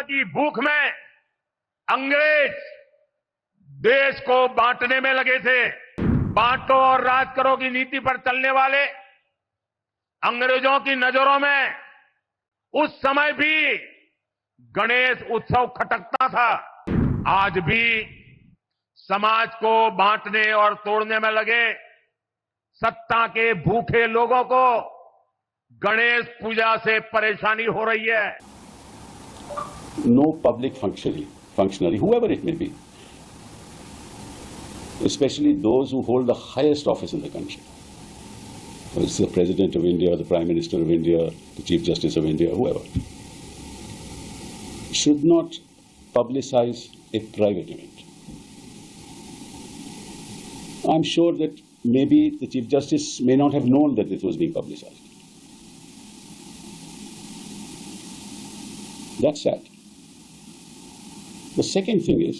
की भूख में अंग्रेज देश को बांटने में लगे थे। बांटो और राज करो की नीति पर चलने वाले अंग्रेजों की नजरों में उस समय भी गणेश उत्सव खटकता था। आज भी समाज को बांटने और तोड़ने में लगे सत्ता के भूखे लोगों को गणेश पूजा से परेशानी हो रही है। No public functionary, whoever it may be, especially those who hold the highest office in the country, whether it's the President of India, the Prime Minister of India, the Chief Justice of India, whoever, should not publicize a private event. I'm sure that maybe the Chief Justice may not have known that this was being publicized. That's sad. The second thing is,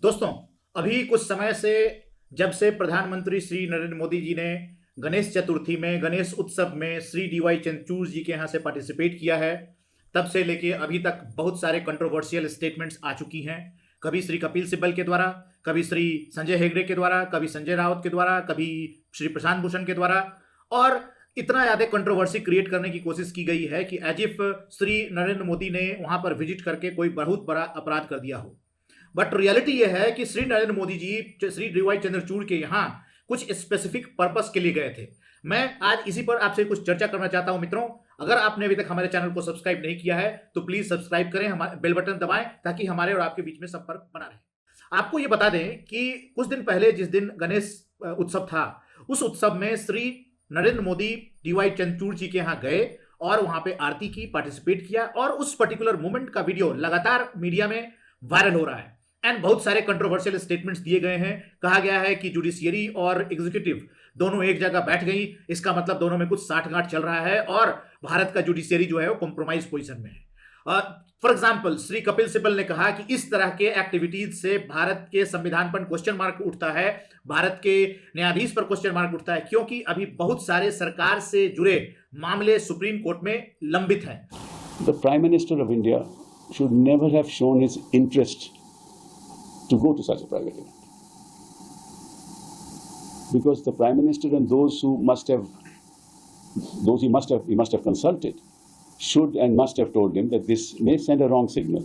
दोस्तों, अभी कुछ समय से जब से प्रधानमंत्री श्री नरेंद्र मोदी जी ने गणेश चतुर्थी में, गणेश उत्सव में श्री डीवाई चंद्रचूड़ जी के यहाँ से पार्टिसिपेट किया है, तब से लेके अभी तक बहुत सारे कंट्रोवर्शियल स्टेटमेंट्स आ चुकी हैं। कभी श्री कपिल सिब्बल के द्वारा, कभी श्री संजय हेगड़े के द्वारा, कभी संजय राउत के द्वारा, कभी श्री प्रशांत भूषण के द्वारा, और इतना ज़्यादा कंट्रोवर्सी क्रिएट करने की कोशिश की गई है कि एज इफ श्री नरेंद्र मोदी ने वहां पर विजिट करके कोई बहुत बड़ा अपराध कर दिया हो। बट रियलिटी यह है कि श्री नरेंद्र मोदी जी श्री डीवाई चंद्रचूड़ के यहाँ कुछ स्पेसिफिक पर्पस के लिए गए थे। मैं आज इसी पर आपसे कुछ चर्चा करना चाहता हूं। मित्रों, अगर आपने अभी तक हमारे चैनल को सब्सक्राइब नहीं किया है तो प्लीज सब्सक्राइब करें, हमारे बेल बटन दबाएं ताकि हमारे और आपके बीच में संपर्क बना रहे। आपको ये बता दें कि कुछ दिन पहले जिस दिन गणेश उत्सव था, उस उत्सव में श्री नरेंद्र मोदी डीवाई चंद्रचूड़ जी के यहाँ गए और वहां पे आरती की, पार्टिसिपेट किया, और उस पर्टिकुलर मोमेंट का वीडियो लगातार मीडिया में वायरल हो रहा है एंड बहुत सारे कंट्रोवर्शियल स्टेटमेंट्स दिए गए हैं। कहा गया है कि जुडिशियरी और एग्जीक्यूटिव दोनों एक जगह बैठ गई, इसका मतलब दोनों में कुछ साठगांठ चल रहा है और भारत का जुडिशियरी जो है वो कॉम्प्रोमाइज पोजीशन में है। फॉर एग्जाम्पल, श्री कपिल सिब्बल ने कहा कि इस तरह के एक्टिविटीज से भारत के संविधान पर क्वेश्चन मार्क उठता है, भारत के न्यायाधीश पर क्वेश्चन मार्क उठता है, क्योंकि अभी बहुत सारे सरकार से जुड़े मामले सुप्रीम कोर्ट में लंबित हैं। the Prime Minister of India should never have shown his interest to go to such a private event, because the Prime Minister and those he must have consulted should and must have told him that this may send a wrong signal.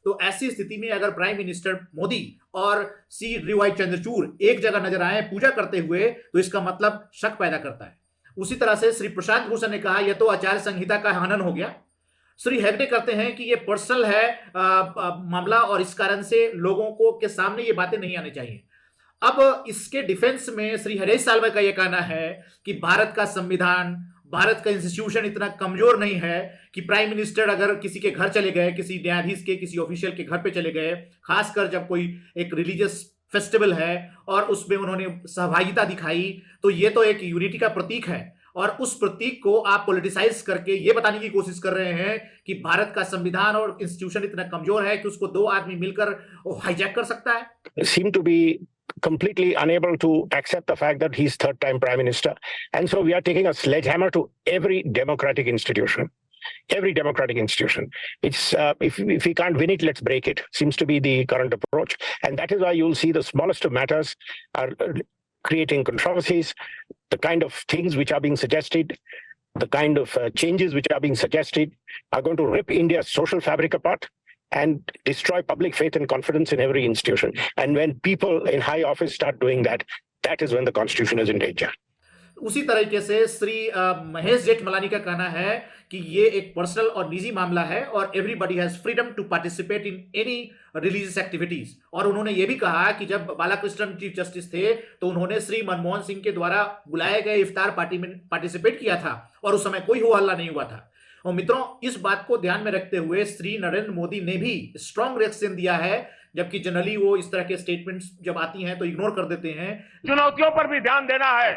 तो ऐसी स्थिति में अगर prime minister Modi और Shri D Y Chandrachud एक जगह नजर आए पूजा करते हुए, तो इसका मतलब शक पैदा करता है। उसी तरह से श्री प्रशांत भूषण ने कहा यह तो आचार संहिता का हनन हो गया। श्री हेगड़े कहते हैं कि यह पर्सनल है मामला और इस कारण से लोगों को के सामने ये बातें नहीं आनी चाहिए। अब इसके डिफेंस में श्री हरीश साल्वे का यह कहना है कि भारत का संविधान, भारत का इंस्टीट्यूशन इतना कमजोर नहीं है कि प्राइम मिनिस्टर अगर किसी के घर चले गए, किसी न्यायाधीश के, किसी ऑफिशियल के घर पे चले गए, खासकर जब कोई एक रिलीजियस फेस्टिवल है और उसमें उन्होंने सहभागिता दिखाई, तो ये तो एक यूनिटी का प्रतीक है और उस प्रतीक को आप पॉलिटिसाइज करके ये बताने की कोशिश कर रहे हैं कि भारत का संविधान और इंस्टीट्यूशन इतना कमजोर है कि उसको दो आदमी मिलकर हाईजैक कर सकता है। Seem to be completely unable to accept the fact that he's third time prime minister, and so we are taking a sledgehammer to every democratic institution. It's if we can't win it, let's break it, seems to be the current approach, and that is why you'll see the smallest of matters are creating controversies. The kind of things which are being suggested, the kind of changes which are being suggested are going to rip India's social fabric apart and destroy public faith and confidence in every institution. And when people in high office start doing that, that is when the constitution is in danger. उसी तरीके से श्री महेश जेठमलानी का कहना है कि ये एक personal और निजी मामला है और everybody has freedom to participate in any religious activities. और उन्होंने ये भी कहा कि जब बालाकृष्णन चीफ जस्टिस थे तो उन्होंने श्री मनमोहन सिंह के द्वारा बुलाए गए इफ्तार पार्टी में पार्टिसिपेट किया था और उस समय कोई हो हल्ला नहीं हुआ था। और मित्रों, इस बात को ध्यान में रखते हुए श्री नरेंद्र मोदी ने भी स्ट्रॉन्ग रिएक्शन दिया है, जबकि जनरली वो इस तरह के स्टेटमेंट्स जब आती हैं तो इग्नोर कर देते हैं। चुनौतियों पर भी ध्यान देना है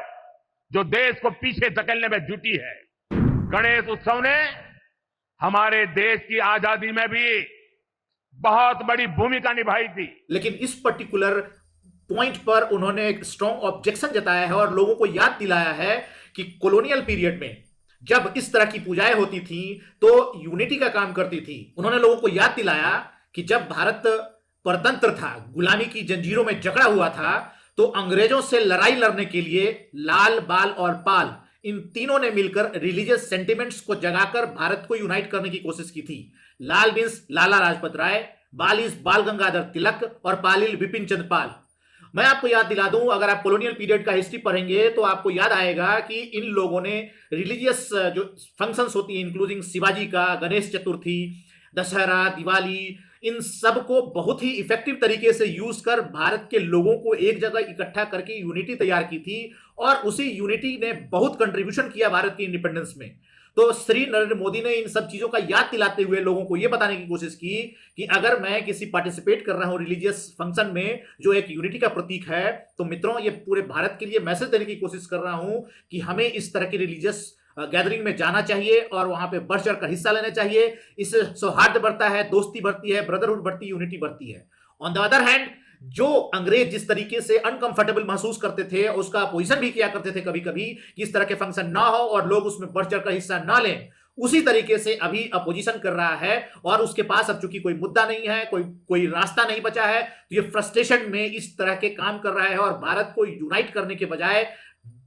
जो देश को पीछे धकेलने में जुटी है। गणेश उत्सव ने हमारे देश की आजादी में भी बहुत बड़ी भूमिका निभाई थी, लेकिन इस पर्टिकुलर पॉइंट पर उन्होंने एक स्ट्रॉन्ग ऑब्जेक्शन जताया है और लोगों को याद दिलाया है कि कॉलोनियल पीरियड में जब इस तरह की पूजाएं होती थी तो यूनिटी का काम करती थी। उन्होंने लोगों को याद दिलाया कि जब भारत परतंत्र था, गुलामी की जंजीरों में जकड़ा हुआ था, तो अंग्रेजों से लड़ाई लड़ने के लिए लाल, बाल और पाल, इन तीनों ने मिलकर रिलीजियस सेंटिमेंट्स को जगाकर भारत को यूनाइट करने की कोशिश की थी। लाल मीन्स लाला लाजपत राय, बाल इज बाल गंगाधर तिलक और पालिल बिपिन चंद्र पाल। मैं आपको याद दिला दूं, अगर आप कॉलोनियल पीरियड का हिस्ट्री पढ़ेंगे तो आपको याद आएगा कि इन लोगों ने रिलीजियस जो फंक्शंस होती हैं, इंक्लूडिंग शिवाजी का, गणेश चतुर्थी, दशहरा, दिवाली, इन सब को बहुत ही इफेक्टिव तरीके से यूज कर भारत के लोगों को एक जगह इकट्ठा करके यूनिटी तैयार की थी और उसी यूनिटी ने बहुत कंट्रीब्यूशन किया भारत की इंडिपेंडेंस में। तो श्री नरेंद्र मोदी ने इन सब चीजों का याद दिलाते हुए लोगों को यह बताने की कोशिश की कि अगर मैं किसी पार्टिसिपेट कर रहा हूं रिलीजियस फंक्शन में जो एक यूनिटी का प्रतीक है, तो मित्रों ये पूरे भारत के लिए मैसेज देने की कोशिश कर रहा हूं कि हमें इस तरह की रिलीजियस गैदरिंग में जाना चाहिए और वहां पे बढ़ चढ़कर हिस्सा लेना चाहिए। इससे सौहार्द बढ़ता है, दोस्ती बढ़ती है, ब्रदरहुड बढ़ती है, यूनिटी बढ़ती है। ऑन द अदर हैंड, जो अंग्रेज जिस तरीके से अनकंफर्टेबल महसूस करते थे, उसका अपोजिशन भी किया करते थे कभी कभी कि इस तरह के फंक्शन ना हो और लोग उसमें बढ़ चढ़कर हिस्सा ना लें, उसी तरीके से अभी अपोजिशन कर रहा है और उसके पास अब चूंकि कोई मुद्दा नहीं है, कोई रास्ता नहीं बचा है, तो ये फ्रस्ट्रेशन में इस तरह के काम कर रहा है और भारत को यूनाइट करने के बजाय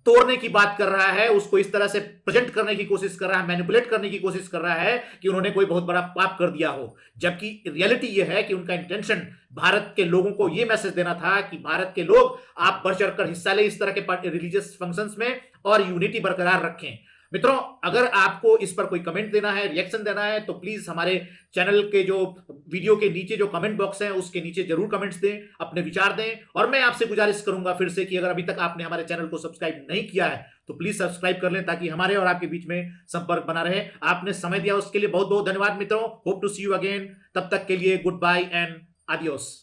तोड़ने की बात कर रहा है, उसको इस तरह से प्रेजेंट करने की कोशिश कर रहा है, मैनिपुलेट करने की कोशिश कर रहा है कि उन्होंने कोई बहुत बड़ा पाप कर दिया हो। जबकि रियलिटी यह है कि उनका इंटेंशन भारत के लोगों को यह मैसेज देना था कि भारत के लोग आप बढ़ चढ़कर हिस्सा लें इस तरह के रिलीजियस फंक्शंस में और यूनिटी बरकरार रखें। मित्रों, अगर आपको इस पर कोई कमेंट देना है, रिएक्शन देना है, तो प्लीज हमारे चैनल के जो वीडियो के नीचे जो कमेंट बॉक्स है उसके नीचे जरूर कमेंट्स दें, अपने विचार दें। और मैं आपसे गुजारिश करूंगा फिर से कि अगर अभी तक आपने हमारे चैनल को सब्सक्राइब नहीं किया है तो प्लीज सब्सक्राइब कर लें ताकि हमारे और आपके बीच में संपर्क बना रहे। आपने समय दिया उसके लिए बहुत बहुत धन्यवाद मित्रों। Hope to see you again. तब तक के लिए गुड बाय एंड आडियोस।